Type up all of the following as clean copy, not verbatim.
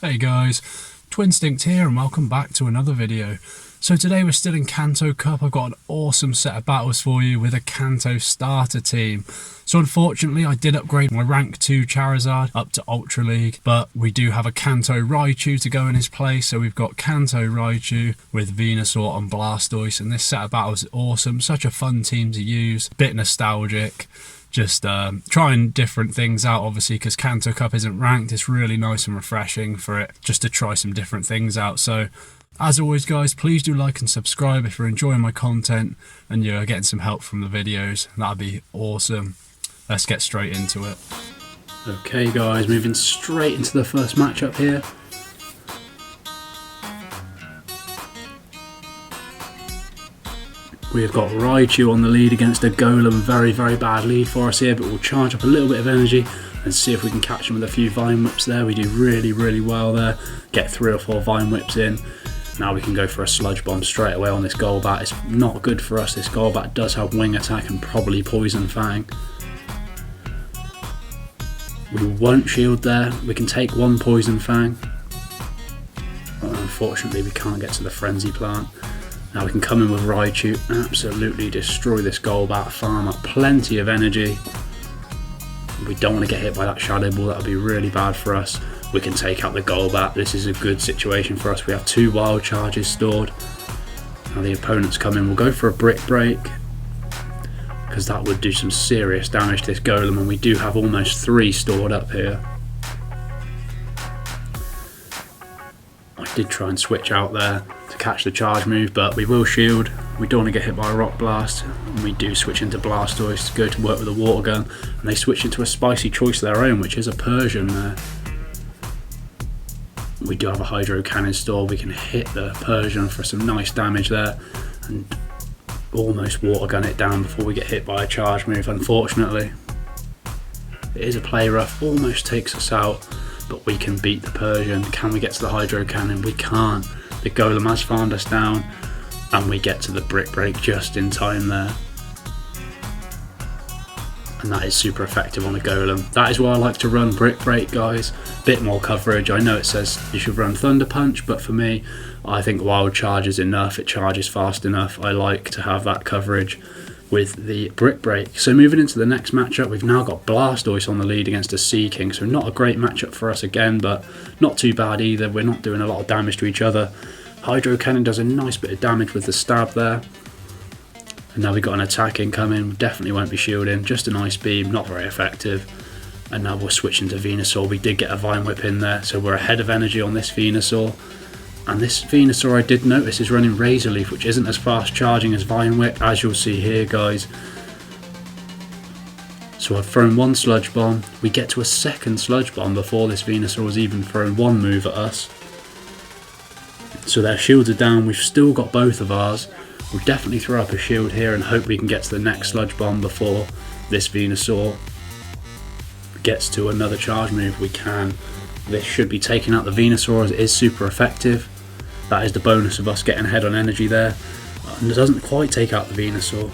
Hey guys, Twinstinct here and welcome back to another video. So today we're still in Kanto Cup. I've got an awesome set of battles for you with a Kanto starter team. So unfortunately I did upgrade my rank 2 Charizard up to Ultra League, but we do have a Kanto Raichu to go in his place. So we've got Kanto Raichu with Venusaur and Blastoise, and this set of battles is awesome. Such a fun team to use, bit nostalgic. Just trying different things out, obviously, because Kanto Cup isn't ranked. It's really nice and refreshing for it just to try some different things out. So as always guys, please do like and subscribe if you're enjoying my content and you're getting some help from the videos. That'd be awesome. Let's get straight into it. Okay guys, moving straight into the first matchup here. We've got Raichu on the lead against a Golem. Very bad lead for us here, but we'll charge up a little bit of energy and see if we can catch him with a few Vine Whips there. We do really well there. Get 3 or 4 Vine Whips in. Now we can go for a Sludge Bomb straight away on this Golbat. It's not good for us. This Golbat does have Wing Attack and probably Poison Fang. We won't shield there. We can take 1 Poison Fang. But unfortunately we can't get to the Frenzy Plant. Now we can come in with Raichu, absolutely destroy this Golbat, farm up plenty of energy. We don't want to get hit by that Shadow Ball, that would be really bad for us. We can take out the Golbat. This is a good situation for us. We have 2 Wild Charges stored. Now the opponents come in, we'll go for a Brick Break, because that would do some serious damage to this Golem, and we do have almost 3 stored up here. I did try and switch out there to catch the charge move, but we will shield. We don't want to get hit by a Rock Blast, and we do switch into Blastoise to go to work with a Water Gun, and they switch into a spicy choice of their own, which is a Persian there. We do have a Hydro Cannon stored. We can hit the Persian for some nice damage there and almost Water Gun it down before we get hit by a charge move. Unfortunately, it is a Play Rough, almost takes us out, but we can beat the Persian. Can we get to the Hydro Cannon? We can't. The Golem has farmed us down, and we get to the Brick Break just in time there. And that is super effective on a Golem. That is why I like to run Brick Break, guys. Bit more coverage. I know it says you should run Thunder Punch, but for me, I think Wild Charge is enough. It charges fast enough. I like to have that coverage with the Brick Break. So moving into the next matchup, we've now got Blastoise on the lead against a Sea King. So not a great matchup for us again, but not too bad either. We're not doing a lot of damage to each other. Hydro Cannon does a nice bit of damage with the stab there. And now we've got an attack incoming. Definitely won't be shielding. Just an Ice Beam, not very effective. And now we're switching to Venusaur. We did get a Vine Whip in there, so we're ahead of energy on this Venusaur. And this Venusaur, I did notice, is running Razor Leaf, which isn't as fast charging as Vine Whip, as you'll see here, guys. So I've thrown 1 Sludge Bomb. We get to a 2nd Sludge Bomb before this Venusaur has even thrown 1 move at us. So their shields are down. We've still got both of ours. We'll definitely throw up a shield here and hope we can get to the next Sludge Bomb before this Venusaur gets to another charge move. We can. This should be taking out the Venusaur, as it is super effective. That is the bonus of us getting ahead on energy there. And it doesn't quite take out the Venusaur.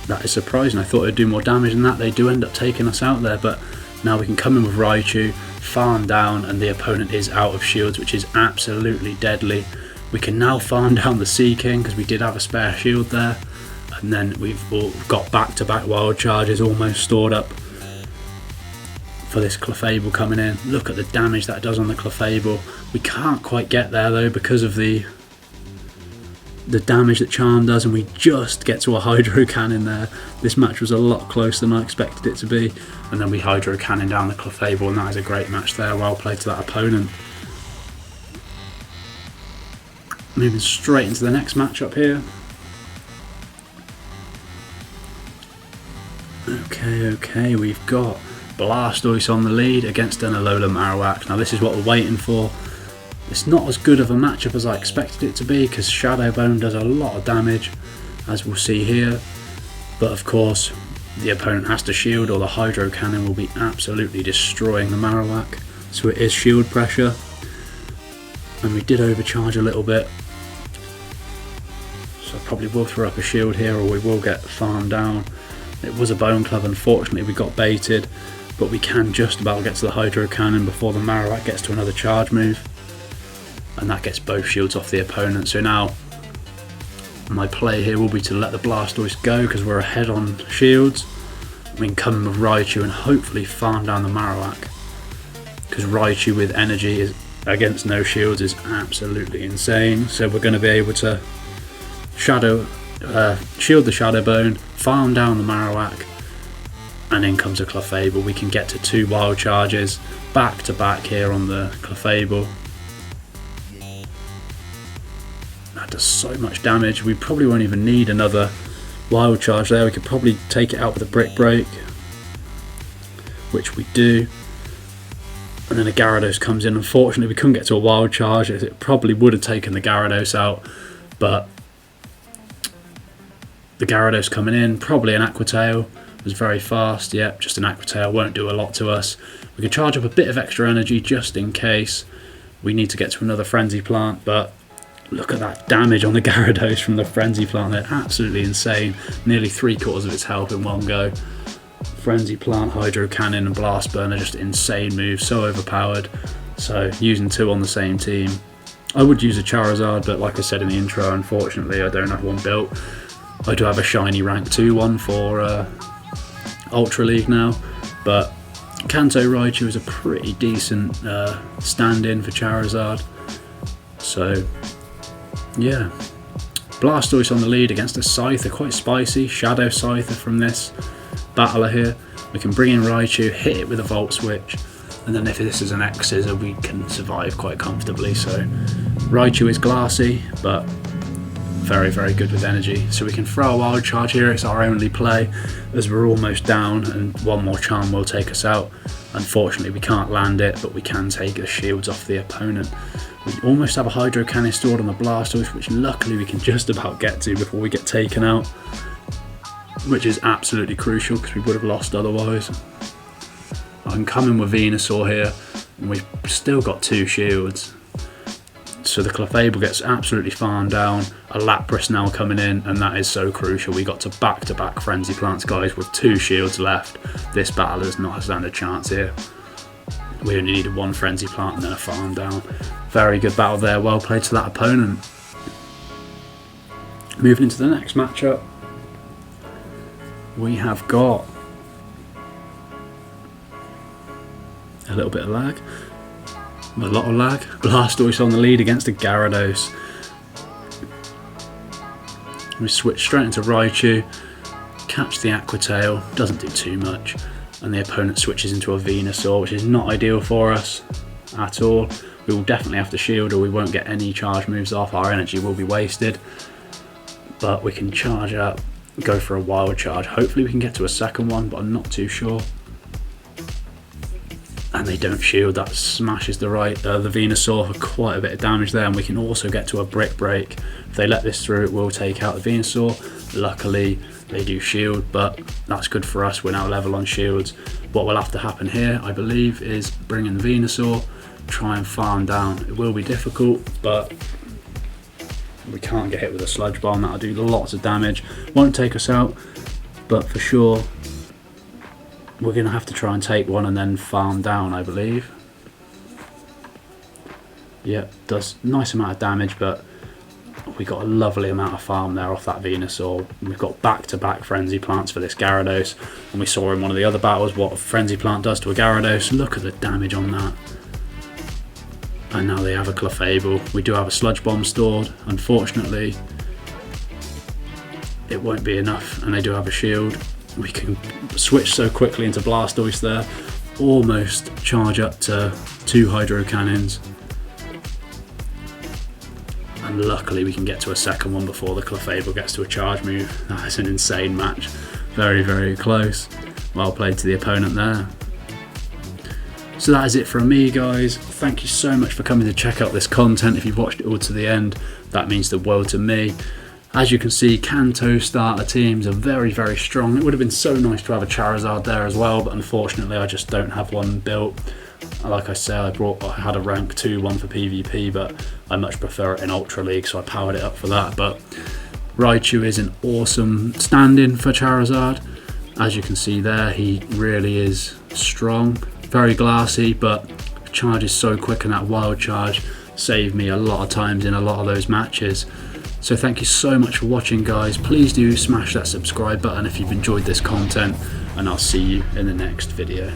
That is surprising. I thought it'd do more damage than that. They do end up taking us out there, but now we can come in with Raichu, farm down, and the opponent is out of shields, which is absolutely deadly. We can now farm down the Sea King because we did have a spare shield there. And then we've all got back-to-back Wild Charges almost stored up for this Clefable coming in. Look at the damage that does on the Clefable. We can't quite get there though because of the damage that Charm does, and we just get to a Hydro Cannon there. This match was a lot closer than I expected it to be. And then we Hydro Cannon down the Clefable, and that is a great match there. Well played to that opponent. Moving straight into the next matchup here. Okay, we've got Blastoise on the lead against an Alola Marowak. Now this is what we're waiting for. It's not as good of a matchup as I expected it to be, because Shadow Bone does a lot of damage, as we'll see here. But of course, the opponent has to shield, or the Hydro Cannon will be absolutely destroying the Marowak. So it is shield pressure. And we did overcharge a little bit. So I probably will throw up a shield here, or we will get farmed down. It was a Bone Club, unfortunately we got baited, but we can just about get to the Hydro Cannon before the Marowak gets to another charge move, and that gets both shields off the opponent. So now my play here will be to let the Blastoise go because we're ahead on shields. We can come in with Raichu and hopefully farm down the Marowak, because Raichu with energy is against no shields is absolutely insane. So we're going to be able to shield the Shadow Bone, farm down the Marowak, and in comes a Clefable. We can get to 2 wild charges back to back here on the Clefable. That does so much damage. We probably won't even need another wild charge there. We could probably take it out with a Brick Break, which we do. And then a Gyarados comes in. Unfortunately, we couldn't get to a wild charge. It probably would have taken the Gyarados out, but the Gyarados coming in, probably an Aqua Tail, was very fast. Yep, just an Aqua Tail, won't do a lot to us. We can charge up a bit of extra energy just in case we need to get to another Frenzy Plant, but look at that damage on the Gyarados from the Frenzy Plant. They're absolutely insane. Nearly 3/4 of its health in one go. Frenzy Plant, Hydro Cannon and Blast Burn are just insane moves, so overpowered. So using 2 on the same team. I would use a Charizard, but like I said in the intro, unfortunately I don't have one built. I do have a shiny rank 2 one for Ultra League now, but Kanto Raichu is a pretty decent stand-in for Charizard. So yeah, Blastoise on the lead against a Scyther, quite spicy. Shadow Scyther from this battler here. We can bring in Raichu, hit it with a Volt Switch, and then if this is an X-Scissor we can survive quite comfortably. So Raichu is glassy, but very, very good with energy. So we can throw a Wild Charge here. It's our only play as we're almost down, and one more charm will take us out. Unfortunately we can't land it, but we can take the shields off the opponent. We almost have a Hydro Cannon stored on the Blastoise, which luckily we can just about get to before we get taken out, which is absolutely crucial because we would have lost otherwise. I can come in with Venusaur here, and we've still got 2 shields. So the Clefable gets absolutely farmed down. A Lapras now coming in, and that is so crucial. We got to back Frenzy Plants, guys, with 2 shields left. This battle does not stand a chance here. We only needed 1 Frenzy Plant and then a farm down. Very good battle there, well played to that opponent. Moving into the next matchup, we have got a little bit of lag. A lot of lag. Blastoise on the lead against a Gyarados. We switch straight into Raichu, catch the Aqua Tail, doesn't do too much, and the opponent switches into a Venusaur, which is not ideal for us at all. We will definitely have to shield or we won't get any charge moves off. Our energy will be wasted, but we can charge up, go for a wild charge. Hopefully we can get to a second one, but I'm not too sure. And they don't shield. That smashes the Venusaur for quite a bit of damage there, and we can also get to a Brick Break. If they let this through, it will take out the Venusaur. Luckily they do shield, but that's good for us. We're now level on shields. What will have to happen here, I believe, is bring in the Venusaur, try and farm down. It will be difficult, but we can't get hit with a Sludge Bomb. That'll do lots of damage. Won't take us out, but for sure we're going to have to try and take one and then farm down, I believe. Yep, does nice amount of damage, but we got a lovely amount of farm there off that Venusaur. We've got back-to-back Frenzy Plants for this Gyarados, and we saw in one of the other battles what a Frenzy Plant does to a Gyarados. Look at the damage on that. And now they have a Clefable. We do have a Sludge Bomb stored. Unfortunately, it won't be enough, and they do have a shield. We can switch so quickly into Blastoise there, almost charge up to 2 Hydro Cannons, and luckily we can get to a second one before the Clefable gets to a charge move. That is an insane match. Very, very close. Well played to the opponent there. So that is it from me, guys. Thank you so much for coming to check out this content. If you've watched it all to the end, that means the world to me. As you can see, Kanto starter teams are very, very strong. It would have been so nice to have a Charizard there as well, but unfortunately I just don't have one built. Like I said, I had a rank 2 one for PvP, but I much prefer it in Ultra League, so I powered it up for that. But Raichu is an awesome stand-in for Charizard. As you can see there, he really is strong, very glassy, but charges so quick, and that wild charge saved me a lot of times in a lot of those matches. So thank you so much for watching, guys. Please do smash that subscribe button if you've enjoyed this content, and I'll see you in the next video.